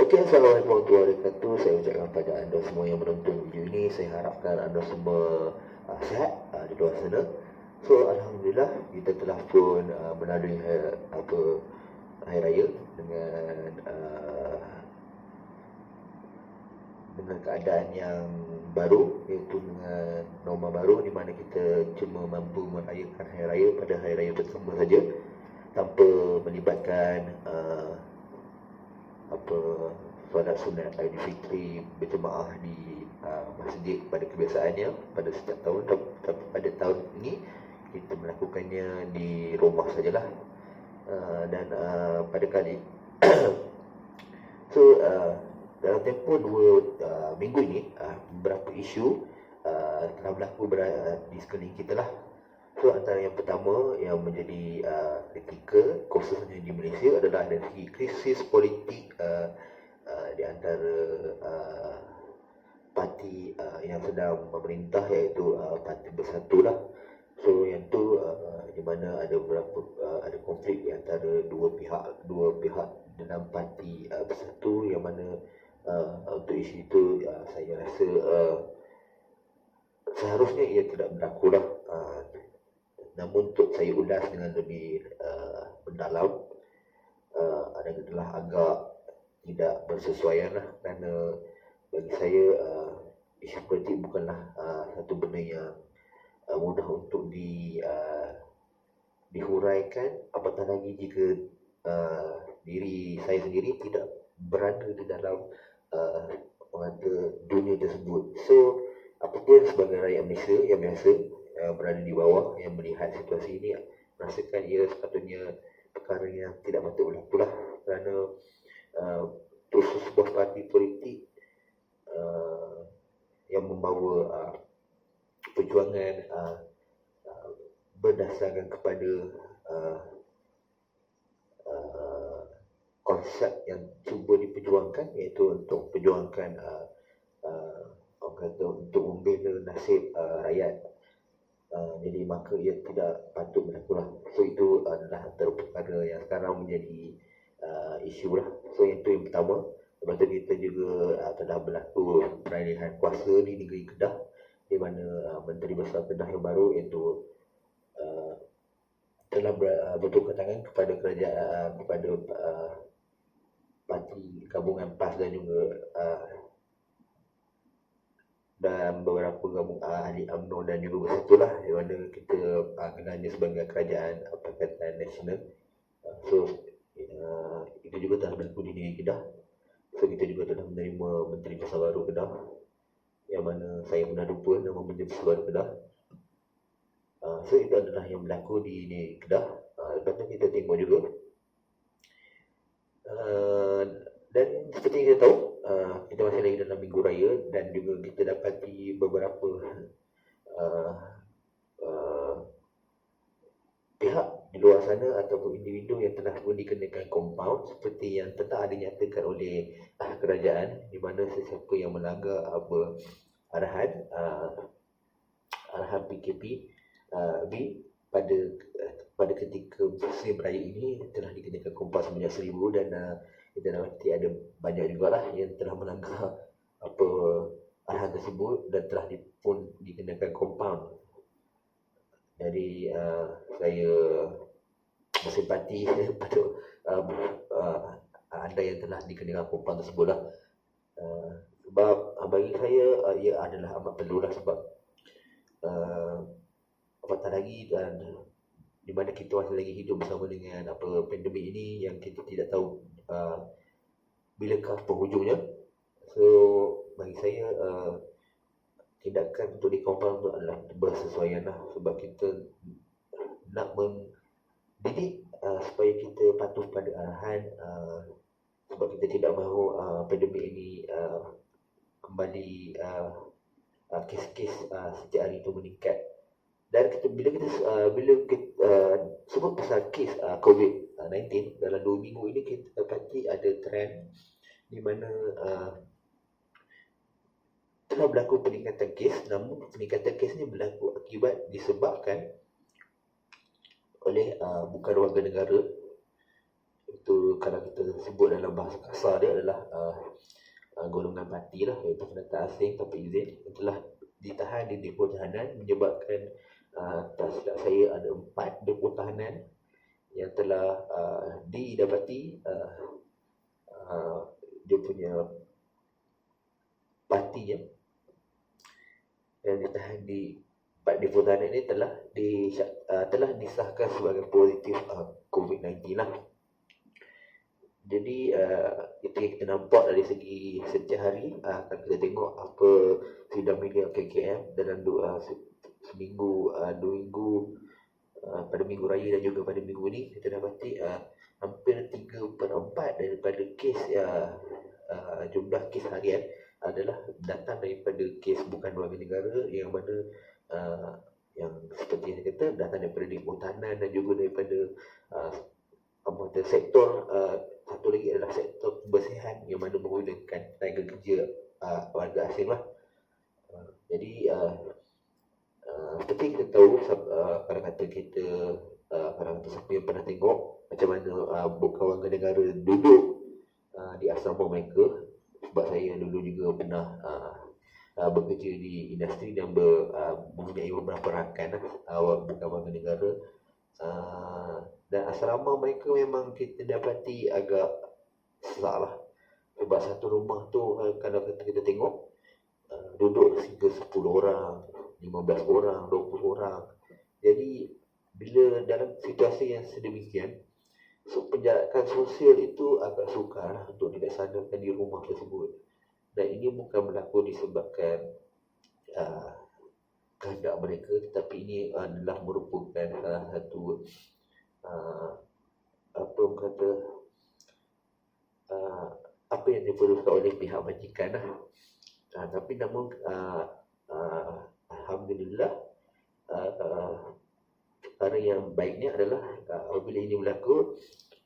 Okey, Assalamualaikum warahmatullahi wabarakatuh. Saya ucapkan pada anda semua yang menonton video ini, saya harapkan anda semua sihat di luar sana. So, Alhamdulillah kita telah pun melalui hari raya dengan keadaan yang baru, iaitu dengan norma baru, di mana kita cuma mampu merayakan hari raya pada hari raya bersama saja, tanpa melibatkan solat sunat Aidilfitri berjemaah di masjid pada kebiasaannya pada setiap tahun. Tapi pada tahun ini kita melakukannya di rumah sajalah. Dan pada kali so dalam tempoh 2 minggu ini, beberapa isu telah berlaku di sekeliling kita lah. So, antara yang pertama yang menjadi kritikal khususnya di Malaysia adalah dari segi krisis politik di antara parti yang sedang memerintah, iaitu Parti Bersatu lah. So, yang tu di mana ada beberapa ada konflik di antara dua pihak dalam Parti Bersatu, yang mana untuk isu itu saya rasa seharusnya ia tidak berlaku lah. Namun untuk saya ulas dengan lebih mendalam, adalah agak tidak bersesuaian lah, kerana bagi saya isu politik bukanlah satu benda yang mudah untuk dihuraikan, apatah lagi jika diri saya sendiri tidak berada di dalam dunia tersebut. So, apapun sebagai rakyat Malaysia yang biasa berada di bawah, yang melihat situasi ini, merasakan ia sepatutnya perkara yang tidak patut berlaku lah, kerana sebuah parti politik yang membawa perjuangan berdasarkan kepada konsep yang cuba diperjuangkan, iaitu untuk perjuangkan untuk membela nasib rakyat. Jadi maka ia tidak patut berlaku lah. So, itu adalah antara perkara yang sekarang menjadi isu lah. So, itu yang pertama. Lepas tu kita juga telah berlaku peralihan kuasa di negeri Kedah, di mana Menteri Besar Kedah yang baru, iaitu telah bertukar tangan kepada kerajaan, kepada parti gabungan PAS dan juga dan beberapa gabung ahli UMNO dan juga Bersatu lah, di mana kita kenalnya sebagai Kerajaan Pakatan Nasional. So, itu juga telah berlaku di negeri Kedah. So, kita juga telah menerima Menteri Besar baru Kedah, yang mana saya pernah lupa nama Menteri Besar baru Kedah. So, itu adalah yang berlaku di negeri Kedah. Lepas tu kita tengok juga, dan seperti kita tahu, kita masih lagi dalam minggu raya, dan juga kita dapati beberapa pihak di luar sana ataupun individu yang telah pun dikenakan kompaun, seperti yang telah dinyatakan oleh kerajaan, di mana sesiapa yang melanggar arahan PKP pada ketika musim raya ini telah dikenakan kompaun sebanyak 1,000, dan kita dapati ada banyak jugalah yang telah melanggar arahan tersebut dan telah pun dikenakan kompaun. Jadi saya bersimpati pada anda yang telah dikenakan kompaun tersebut lah. Sebab bagi saya ia adalah amat perlu lah, sebab apatah lagi dan di mana kita masih lagi hidup bersama dengan pandemik ini yang kita tidak tahu bilakah penghujungnya. So, bagi saya tindakan untuk dikompal adalah bersesuaian lah, sebab kita nak mendidik supaya kita patuh pada arahan, sebab kita tidak mahu pandemik ini kembali kes-kes setiap hari itu meningkat. Dan bila kita sebut pasal kes COVID-19 dalam 2 minggu ini, kita dapati ada trend di mana telah berlaku peningkatan kes. Namun peningkatan kes ini berlaku disebabkan oleh bukan warga negara Itu kalau kita sebut dalam bahasa kasar dia adalah golongan parti lah, iaitu pendatang asing tanpa izin yang telah ditahan di depo tahanan, menyebabkan tak silap saya ada 4 depo tahanan yang telah didapati dia punya partinya yang ditahan di 4 depo tahanan ini telah disahkan sebagai positif COVID-19 lah. Jadi itu yang kita nampak dari segi setiap hari. Akan kita tengok apa sidang media KKM dalam seminggu, 2 minggu, pada minggu raya dan juga pada minggu ini kita dapati hampir 3/4 daripada kes jumlah kes harian adalah datang daripada kes bukan warga negara, yang mana yang seperti yang kata datang daripada depo tahanan dan juga daripada sektor satu lagi adalah sektor kebersihan yang mana menggunakan tenaga kerja warga asing lah. Jadi seperti kita tahu, kalau kata kita kalau kata siapa yang pernah tengok macam mana bukan warga negara duduk di asrama mereka, sebab saya dulu juga pernah bekerja di industri dan mempunyai beberapa rakan bukan warga negara. Dan asrama mereka memang kita dapati agak sesak lah, sebab satu rumah tu kalau kita tengok duduk hingga 10 orang, 15 orang, 20 orang. Jadi bila dalam situasi yang sedemikian, penjarakan sosial itu agak sukar lah untuk dilaksanakan di rumah tersebut. Dan ini bukan berlaku disebabkan kehendak mereka, tetapi ini adalah merupakan satu apa yang diperlukan oleh pihak majikan lah. Tapi namun alhamdulillah, perkara yang baiknya adalah apabila ini berlaku,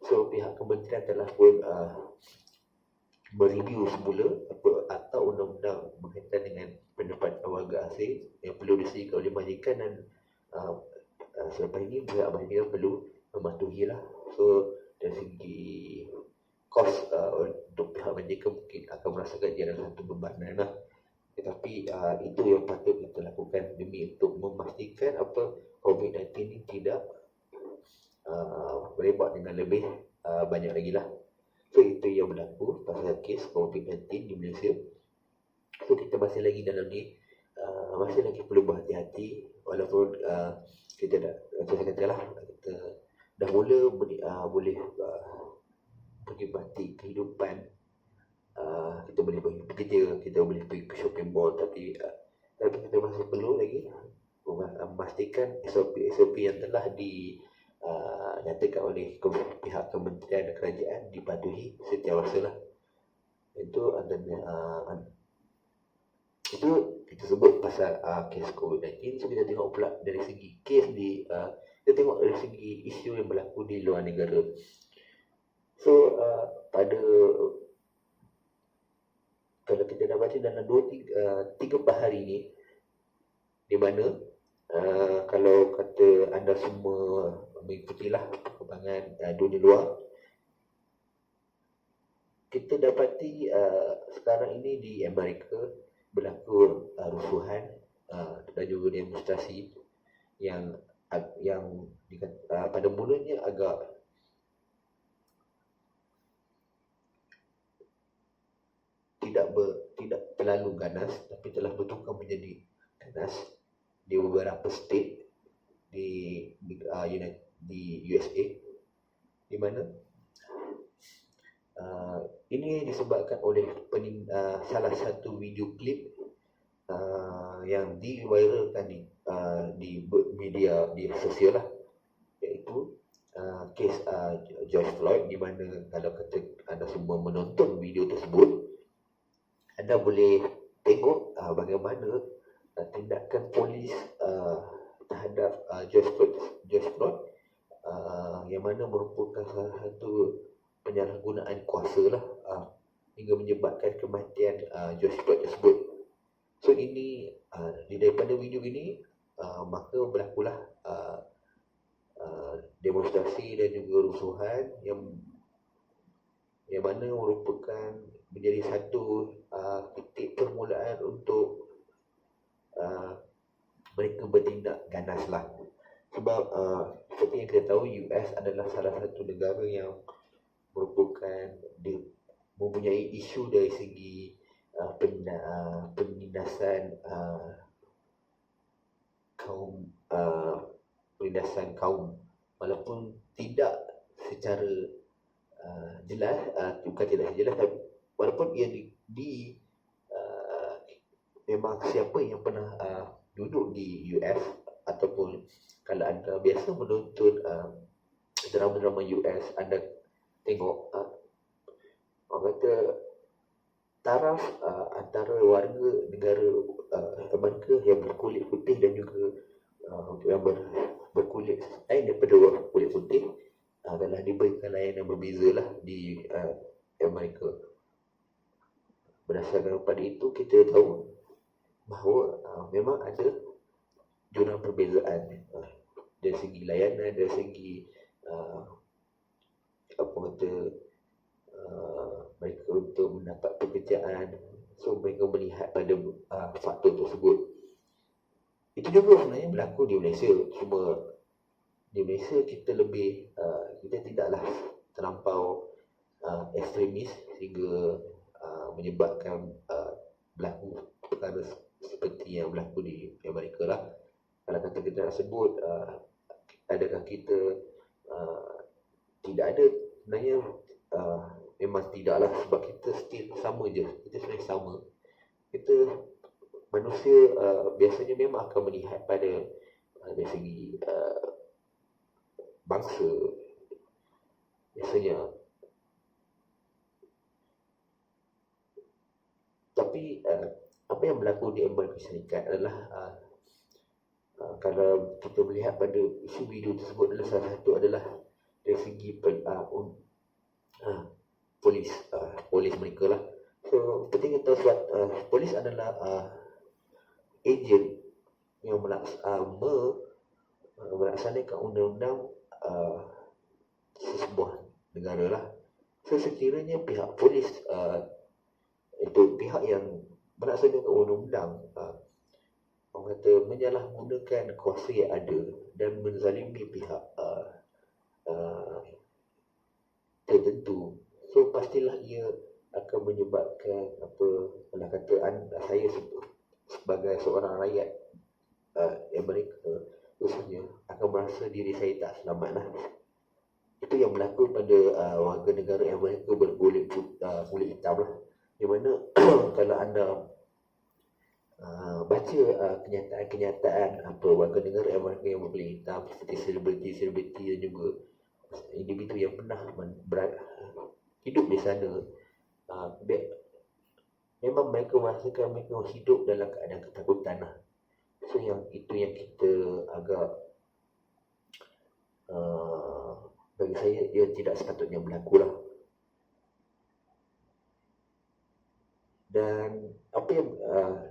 so pihak kementerian telah pun mereview semula atau undang-undang berkaitan dengan pendapatan warga asing yang perlu disediakan oleh majikan, dan selepas ini pihak majikan perlu mematuhi lah. So dari segi kos untuk pihak majikan mungkin akan merasakan dia adalah satu bebanan lah. Tetapi itu yang patut kita lakukan demi untuk memastikan COVID-19 ini tidak merebak dengan lebih banyak lagi lah. So itu yang berlaku pasal kes COVID-19 di Malaysia. So kita masih lagi dalam ni, masih lagi perlu berhati-hati, walaupun kita dah, macam saya kata lah, kita dah mula boleh menikmati kehidupan. Kita boleh pergi bekerja, kita boleh pergi ke shopping mall, tapi kita masih perlu lagi memastikan SOP yang telah dinyatakan oleh pihak kementerian dan kerajaan dipatuhi setiawasa lah. Itu itu kita sebut pasal kes COVID-19. So kita tengok pula dari segi kes kita tengok dari segi isu yang berlaku di luar negara. So pada kalau kita dapati dalam 3-4 hari ini, di mana kalau kata anda semua mengikutilah perkembangan dunia luar, kita dapati sekarang ini di Amerika berlaku rusuhan dan juga demonstrasi yang pada mulanya agak tidak terlalu ganas, tapi telah bertukar menjadi ganas di beberapa state di USA, di mana ini disebabkan oleh salah satu video klip yang diviralkan di media sosial lah, iaitu kes George Floyd, di mana kalau kata anda semua menonton video tersebut, anda boleh tengok bagaimana tindakan polis terhadap George Floyd, yang mana merupakan salah satu penyalahgunaan kuasa lah, hingga menyebabkan kematian George Floyd tersebut. So ini daripada video ini maka berlakulah demonstrasi dan juga rusuhan yang yang mana merupakan menjadi satu titik permulaan untuk mereka bertindak ganas lah. Sebab seperti yang kita tahu, US adalah salah satu negara yang merupakan dia mempunyai isu dari segi penindasan kaum penindasan kaum, walaupun tidak secara jelas, bukan tidak jelas, tapi walaupun ia memang siapa yang pernah duduk di US ataupun kalau anda biasa menonton drama-drama US, anda tengok orang kata taraf antara warga negara Amerika yang berkulit putih dan juga yang berkulit lain daripada kulit putih adalah diberikan layanan berbeza lah di Amerika. Berdasarkan pada itu, kita tahu bahawa memang ada jurang perbezaan dari segi layanan, dari segi mereka untuk mendapat pekerjaan. So mereka melihat pada faktor tersebut. Itu juga sebenarnya berlaku di Malaysia. Cuma di Malaysia kita lebih kita tidaklah terlampau ekstremis sehingga menyebabkan berlaku perkara seperti yang berlaku di Amerika lah. Kalau kata kita nak sebut adakah kita tidak ada, sebenarnya memang tidaklah, sebab kita still sama je. Kita sebenarnya sama. Kita manusia biasanya memang akan melihat pada dari segi bangsa. Biasanya tapi apa yang berlaku di Amerika Syarikat adalah kalau kita melihat pada isu video tersebut adalah salah satu adalah dari segi polis mereka lah. So seperti kita tahu, sebab polis adalah ejen yang melaksanakan undang-undang sesebuah negara lah. So sekiranya pihak polis itu pihak yang melaksanakan undang-undang orang kata menyalahgunakan kuasa yang ada dan menzalimi pihak tertentu, so pastilah ia akan menyebabkan kalau kata saya sebagai seorang rakyat Amerika khususnya akan merasa diri saya tak selamat lah. Itu yang berlaku pada warga negara Amerika berkulit hitam lah, di mana kalau anda baca kenyataan warga negara Amerika yang berkulit hitam seperti selebriti dan juga individu yang pernah hidup di sana, memang mereka merasakan mereka hidup dalam keadaan ketakutan lah. So itu yang kita agak bagi saya ia tidak sepatutnya berlaku lah. Dan apa yang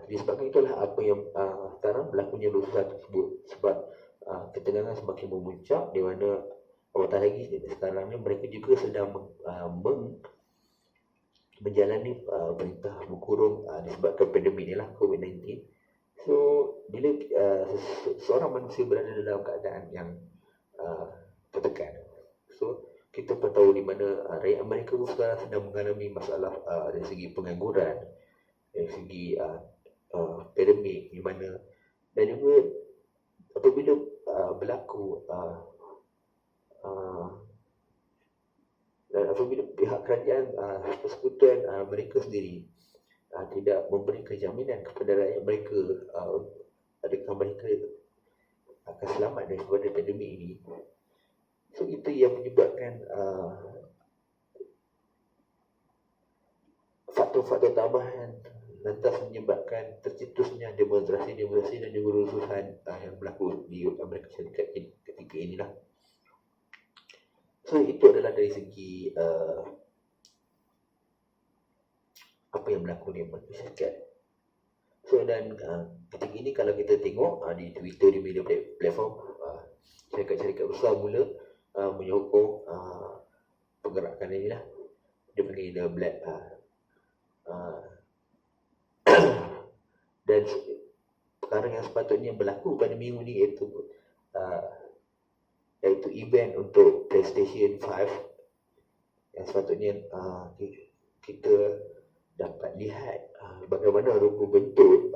disebabkan itulah apa yang sekarang berlakunya letusan tersebut, sebab ketegangan semakin memuncak, di mana apatah lagi sekarang ni mereka juga sedang menjalani perintah berkurung disebabkan pandemik ni lah, COVID-19. So bila seorang manusia berada dalam keadaan yang tertekan, so kita pun tahu di mana rakyat Amerika pun sekarang sedang mengalami masalah dari segi pengangguran, dari segi pandemik, di mana dan juga apabila berlaku dan apabila pihak kerajaan persekutuan mereka sendiri tidak memberikan jaminan kepada rakyat mereka adakah mereka akan selamat daripada pandemik ini. So itu yang menyebabkan faktor-faktor tambahan lantas menyebabkan tercetusnya demonstrasi dan juga rusuhan yang berlaku di Amerika Syarikat ketika inilah. So itu adalah dari segi apa yang berlaku di Amerika Syarikat. So dan ketika ini kalau kita tengok di Twitter, di media platform, syarikat-syarikat besar mula menyokong pergerakan ini lah. dia panggil the black dan perkara yang sepatutnya berlaku pada minggu ni iaitu event untuk PlayStation 5 yang sepatutnya kita dapat lihat bagaimana rupa bentuk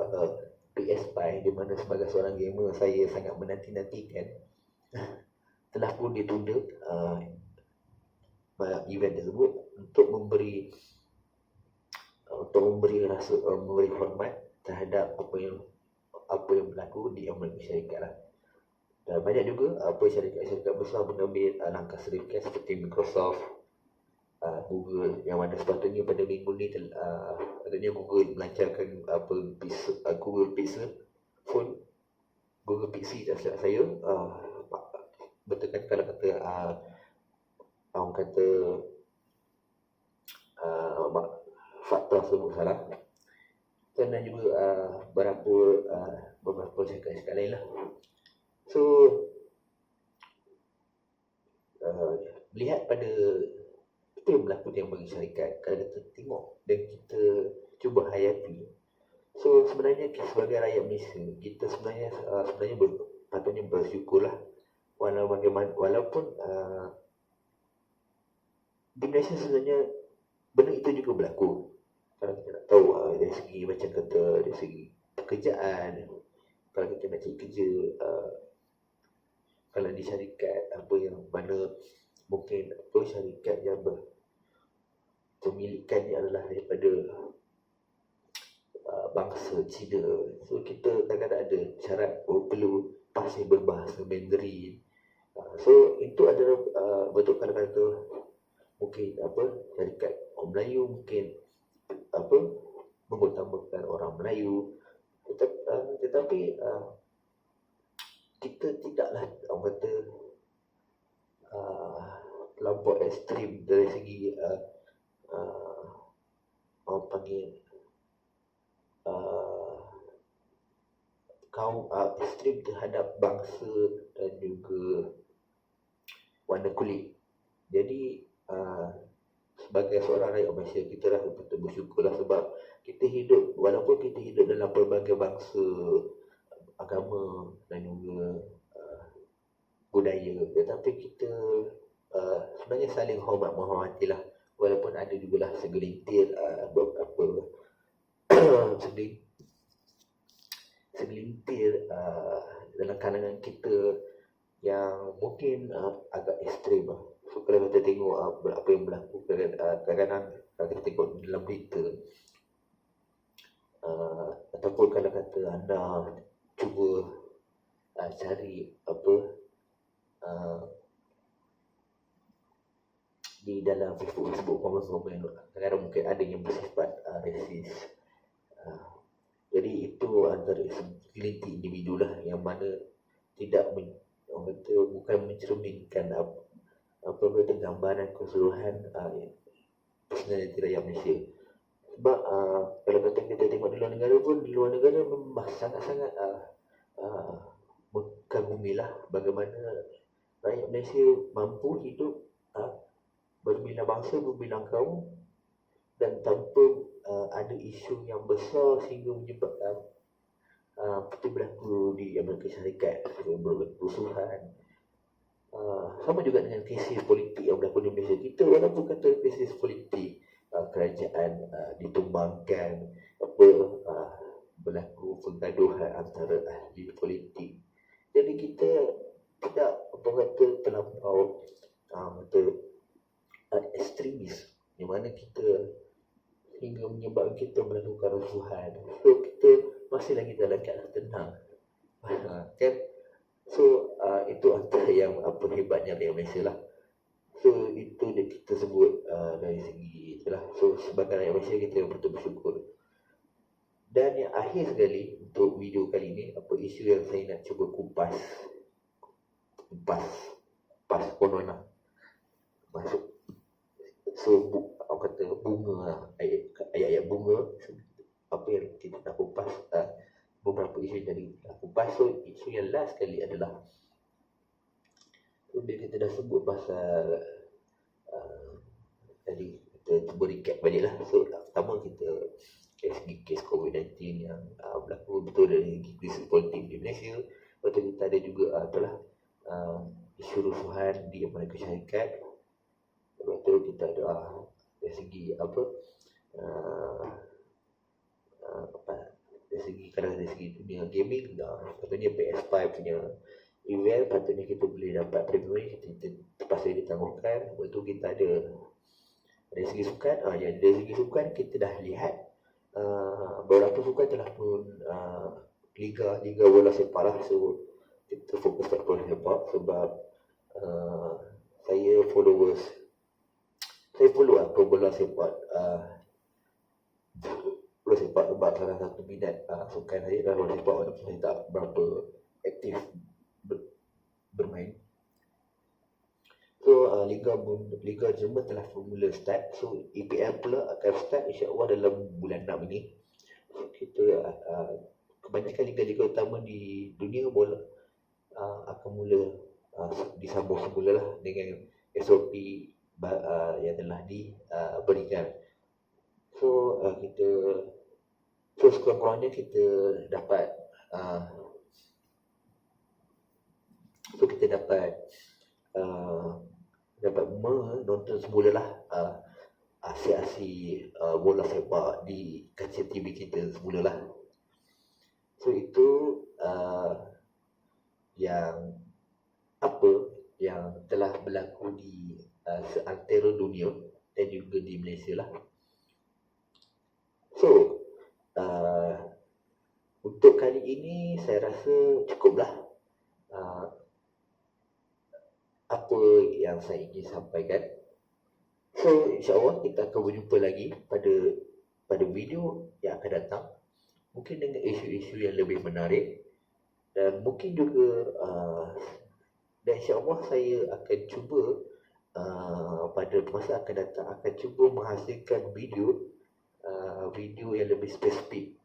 PS5, di mana sebagai seorang gamer saya sangat menanti-nantikan telah pun ditunda event tersebut untuk memberi hormat terhadap apa yang berlaku di Amerika Syarikat lah. Dan banyak juga syarikat-syarikat besar mengambil langkah serupa seperti Microsoft, Google, yang mana sepatutnya pada minggu ni adanya Google melancarkan Google Pixel phone, Google Pixel tak silap saya, betul kan kalau kata orang kata fakta tersebut salah. Dan juga beberapa syarikat lain lah. So lihat pada apa yang berlaku yang bagi syarikat, kalau kita tengok dan kita cuba hayati. So sebenarnya kita sebagai rakyat Malaysia, kita sebenarnya patutnya bersyukurlah walaupun di Malaysia sebenarnya benda itu juga berlaku. Kalau kita nak tahu dari segi macam kata dari segi pekerjaan, kalau kita nak cari kerja, kalau di syarikat apa yang mana mungkin syarikat yang pemilikannya adalah daripada bangsa Cina, so kita kadang-kadang ada syarat perlu pasti berbahasa Mandarin. So itu adalah betul kalau kata mungkin syarikat orang Melayu mungkin mengutamakan orang Melayu, tetapi kita tidaklah orang kata terlampau ekstrim dari segi orang panggil kaum ekstrim terhadap bangsa dan juga warna kulit. Jadi sebagai seorang rakyat Malaysia, kita rasa betul bersyukurlah sebab kita hidup, walaupun kita hidup dalam pelbagai bangsa, agama dan juga budaya, tetapi kita sebenarnya saling hormat menghormatilah, walaupun ada jugalah segelintir beberapa segelintir dalam kalangan kita yang mungkin agak ekstrim. So kalau kita tengok apa yang berlaku kadang-kadang kita tengok dalam berita, ataupun kalau kata anda cuba cari di dalam Facebook komen-komen, kadang-kadang mungkin ada yang bersifat rasis. Jadi itu antara segelintir individu lah yang mana tidak bukan mencerminkan gambaran keseluruhan personaliti rakyat Malaysia. Sebab kalau kata kita tengok di luar negara pun, di luar negara memang sangat-sangat mengkagumilah bagaimana rakyat Malaysia mampu hidup berbilang bangsa, berbilang kaum, dan tanpa ada isu yang besar sehingga menyebabkan seperti berlaku di Amerika Syarikat, berusuhan. Sama juga dengan krisis politik yang berlaku di Malaysia. Kita walaupun kata krisis politik, kerajaan ditumbangkan, berlaku pergaduhan antara ahli politik. Jadi kita tidak terlampau ekstremis, di mana kita hingga menyebabkan kita melakukan rusuhan. So kita masih lagi dalam keadaan tenang, kan? So itu antara yang hebatnya dari Malaysia lah. So itu kita sebut dari segi itulah. So sebagai rakyat Malaysia kita betul bersyukur. Dan yang akhir sekali untuk video kali ini, isu yang saya nak cuba kupas corona masuk. So orang kata bunga lah, ayat-ayat bunga, apa yang kita nak kupas, beberapa isu yang tadi nak kupas. So isu yang last sekali adalah, bila kita dah sebut pasal tadi kita cuba recap balik lah. So pertama kita dari segi kes COVID-19 yang berlaku betul dari segi krisis politik di Malaysia. Lepas tu kita ada juga isu rusuhan di Amerika Syarikat. Lepas tu kita ada dari segi dari segi dunia gaming, patutnya PS5 punya event, patutnya kita boleh dapat premium, kita terpaksa ditangguhkan. Lepas tu kita ada dari segi sukan, dari segi sukan kita dah lihat beberapa sukan telah pun liga bola sepak lah. So kita fokus kat bola sepak sebab saya follow bola sepak sebab salah satu minat sukan saya adalah bola sepak, walaupun saya tak berapa aktif bermain. So Liga Jerman telah mula start. So EPL pula akan start insya-Allah dalam bulan 6 ini. So kita kebanyakan liga-liga utama di dunia bola akan mula disambung semula lah dengan SOP yang telah diberikan. So sekurang-kurangnya kita dapat menonton semula lah aksi-aksi bola sepak di kaca TV kita semula lah. So itu yang telah berlaku di seantero dunia dan juga di Malaysia lah. So untuk kali ini saya rasa cukuplah apa yang saya ingin sampaikan. So insya-Allah kita akan berjumpa lagi pada video yang akan datang, mungkin dengan isu-isu yang lebih menarik, dan mungkin juga dan insya-Allah saya akan cuba pada masa akan datang akan cuba menghasilkan video yang lebih spesifik.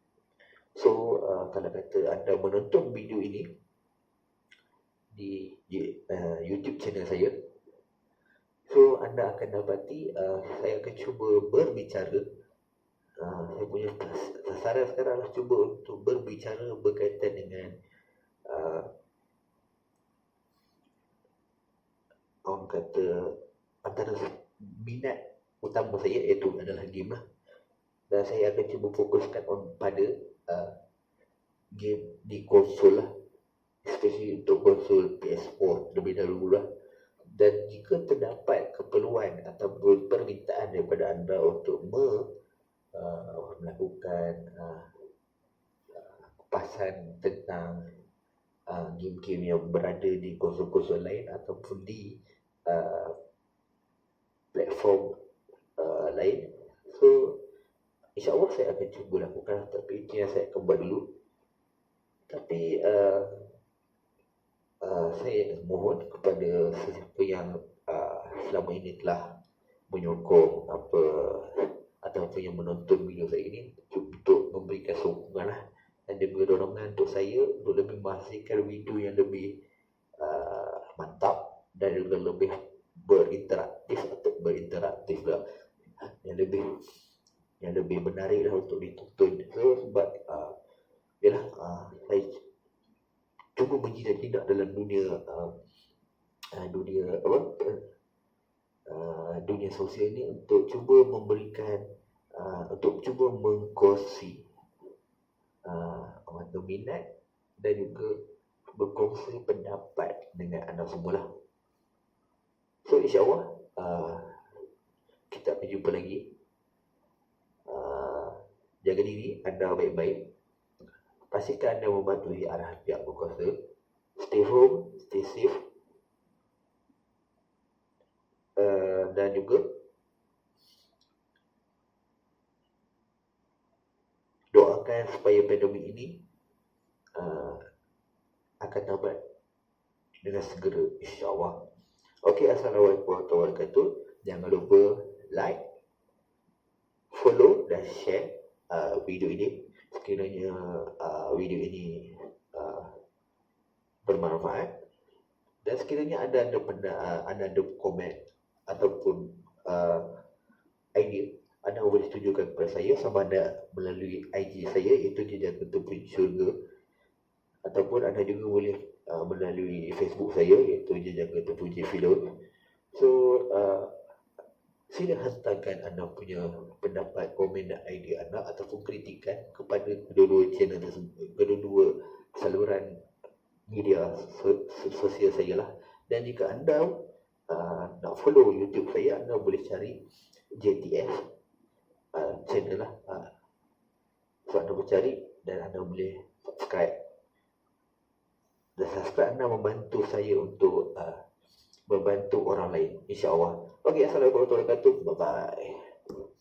So kalau kata anda menonton video ini di YouTube channel saya, so anda akan dapati saya akan cuba berbicara. Saya punya sasaran sekarang adalah cuba untuk berbicara berkaitan dengan orang kata antara minat utama saya iaitu adalah game lah. Dan saya akan cuba fokuskan pada game di konsol lah, especially untuk konsol PS4 lebih dahulu lah. Dan jika terdapat keperluan ataupun permintaan daripada anda untuk melakukan kupasan tentang game-game yang berada di konsol-konsol lain ataupun di platform lain, so insya-Allah saya akan cuba lakukan. Tapi itu yang saya akan buat dulu. Tapi saya mohon kepada sesiapa yang selama ini telah menyokong ataupun yang menonton video saya ini untuk memberikan sokongan lah dan juga dorongan untuk saya untuk lebih menghasilkan video yang lebih mantap dan juga lebih berinteraktif lah, yang lebih menarik lah untuk ditonton. So sebab saya cuba bertindak dalam dunia sosial ini untuk cuba memberikan untuk cuba mengkongsi minat dan juga berkongsi pendapat dengan anda semua lah. So insya-Allah kita akan jumpa lagi. Jaga diri anda baik-baik. Pastikan anda mematuhi arahan pihak berkuasa. Stay home, stay safe. Dan juga doakan supaya pandemik ini akan tamat dengan segera, insya-Allah. Okey, assalamualaikum warahmatullahi wabarakatuh. Jangan lupa like, follow dan share video ini. Sekiranya video ini bermanfaat, dan sekiranya anda ada komen ataupun idea, anda boleh tujukan kepada saya sama ada melalui IG saya iaitu Jejak Terpuji Syurga, ataupun anda juga boleh melalui Facebook saya iaitu Jejak Terpuji Filon. So sila hantarkan anda punya pendapat, komen dan idea anda ataupun kritikan kepada kedua-dua channel tersebut, kedua-dua saluran media sosial saya lah. Dan jika anda nak follow YouTube saya, anda boleh cari JTF channel lah. So anda boleh cari dan anda boleh subscribe. Dan subscribe anda membantu saya untuk membantu orang lain, insya-Allah. Okey, assalamualaikum warahmatullahi wabarakatuh. Bye bye.